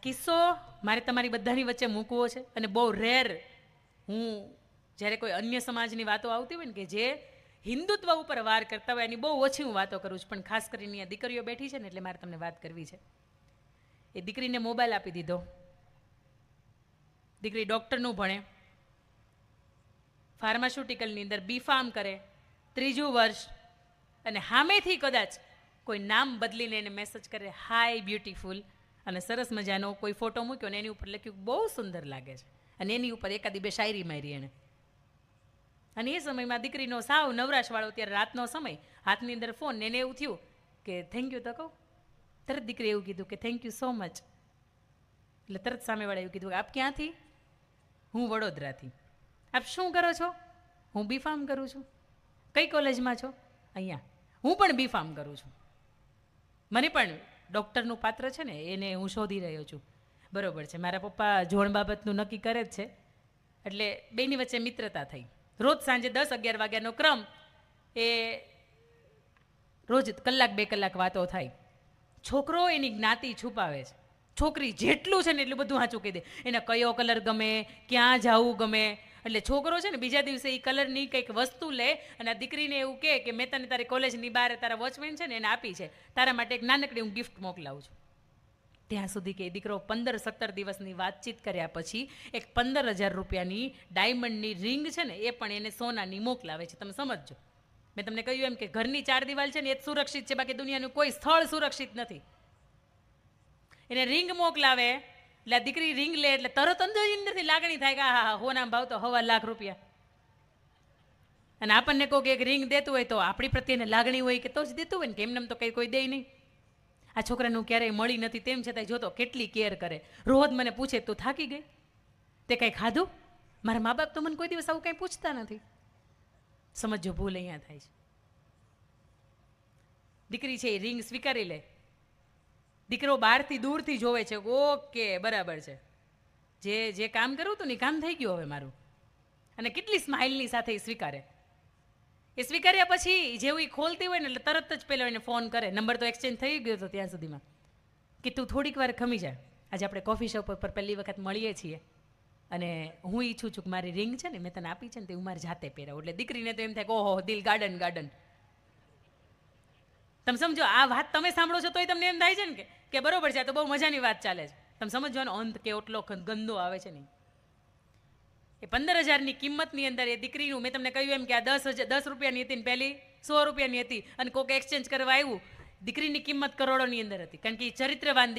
કિસ્સો મારે તમારી બધાની વચ્ચે મૂકવો છે અને બહુ રેર હું જ્યારે કોઈ અન્ય સમાજની વાતો આવતી હોય ને કે જે હિન્દુત્વ ઉપર વાર કરતા હોય એની બહુ ઓછી હું વાતો કરું છું, પણ ખાસ કરીને આ દીકરીઓ બેઠી છે ને એટલે મારે તમને વાત કરવી છે. એ દીકરીને મોબાઈલ આપી દીધો, દીકરી ડૉક્ટરનું ભણે, ફાર્માસ્યુટિકલની અંદર B.Pharm કરે, 3જું વર્ષ, અને સામેથી કદાચ કોઈ નામ બદલીને એને મેસેજ કરે હાય બ્યુટીફુલ, અને સરસ મજાનો કોઈ ફોટો મૂક્યો ને એની ઉપર લખ્યું બહુ સુંદર લાગે છે, અને એની ઉપર એકાદી બે શાયરી મારી એણે. અને એ સમયમાં દીકરીનો સાવ નવરાશવાળો, ત્યારે રાતનો સમય, હાથની અંદર ફોન, ને એને એવું થયું કે થેન્ક યુ તો કહું. તરત દીકરી એવું કીધું કે થેન્ક યુ સો મચ. એટલે તરત સામેવાળા એવું કીધું કે આપ ક્યાંથી? હું વડોદરાથી. આપ શું કરો છો? હું B.Pharm કરું છું. કઈ કોલેજમાં છો? અહીંયા. હું પણ B.Pharm કરું છું. મને પણ ડૉક્ટરનું પાત્ર છે ને એને હું શોધી રહ્યો છું. બરોબર છે, મારા પપ્પા જોણ બાબતનું નક્કી કરે જ છે, એટલે બેની વચ્ચે મિત્રતા થઈ. રોજ સાંજે 10-11 વાગ્યાનો ક્રમ, એ રોજ કલાક 2 કલાક વાતો થાય. છોકરો એની જ્ઞાતિ છુપાવે છે, છોકરી જેટલું છે ને એટલું બધું સાચું કહી દે. એને કયો કલર ગમે, ક્યાં જવું ગમે, એટલે છોકરો છે ને બીજા દિવસે એ કલરની કંઈક વસ્તુ લે અને આ દીકરીને એવું કે મેં તને તારી કોલેજની બહાર તારા વોચમેન છે ને એને આપી છે, તારા માટે એક નાનકડી હું ગિફ્ટ મોકલાવું છું. ત્યાં સુધી કે દીકરો 15-17 દિવસની વાતચીત કર્યા પછી એક 15,000 રૂપિયાની ડાયમંડની રિંગ છે ને એ પણ એને સોનાની મોકલાવે છે. તમે સમજજો, મેં તમને કહ્યું એમ કે ઘરની 4 દિવાલ છે ને એ જ સુરક્ષિત છે, બાકી દુનિયાનું કોઈ સ્થળ સુરક્ષિત નથી. એને રિંગ મોકલાવે એટલે આ દીકરી રિંગ લે એટલે તરત અંદરથી લાગણી થાય કે હા હોનામ ભાવ તો 1.25 લાખ રૂપિયા. અને આપણને કોઈ એક રિંગ દેતું હોય તો આપણી પ્રત્યેને લાગણી હોય કે તો જ દેતું હોય ને, કે એમને તો કંઈ કોઈ દે નહીં. આ છોકરાનું ક્યારેય મળી નથી, તેમ છતાંય જોતો કેટલી કેર કરે. રોજ મને પૂછે તું થાકી ગઈ, તે કંઈ ખાધું? મારા મા બાપ તો મને કોઈ દિવસ આવું કંઈ પૂછતા નથી. સમજો ભૂલ અહીંયા થાય છે. દીકરી છે એ રિંગ સ્વીકારી લે, દીકરો બહારથી દૂરથી જોવે છે, ઓકે બરાબર છે, જે કામ કરવું હતું ને કામ થઈ ગયું હવે મારું. અને કેટલી સ્માઇલની સાથે એ સ્વીકારે. એ સ્વીકાર્યા પછી જેવું એ ખોલતી હોય ને એટલે તરત જ પેલો એને ફોન કરે. નંબર તો એક્સચેન્જ થઈ ગયો હતો ત્યાં સુધીમાં, કે તું થોડીક વાર ખમી જા, આજે આપણે કોફી શોપ પર પહેલી વખત મળીએ છીએ અને હું ઈચ્છું છું કે મારી રિંગ છે ને મેં તને આપી છે ને તે હું મારી જાતે પહેરાવું. એટલે દીકરીને તો એમ થાય કે ઓહો દિલ ગાર્ડન ગાર્ડન. તમે સમજો, આ વાત તમે સાંભળો છો તોય તમને એમ થાય છે ને કે બરોબર છે, આ તો બહુ મજાની વાત ચાલે છે. તમે સમજવાનો અંત કે એટલો ગંદો આવે છે ને. એ 15,000ની કિંમતની અંદર એ દીકરીનું, મેં તમને કહ્યું એમ કે આ 10 રૂપિયાની હતી ને પહેલી 100 રૂપિયાની હતી, અને કોઈક એક્સચેન્જ કરવા આવ્યું, દીકરીની કિંમત કરોડોની અંદર હતી, કારણ કે એ ચરિત્રવાન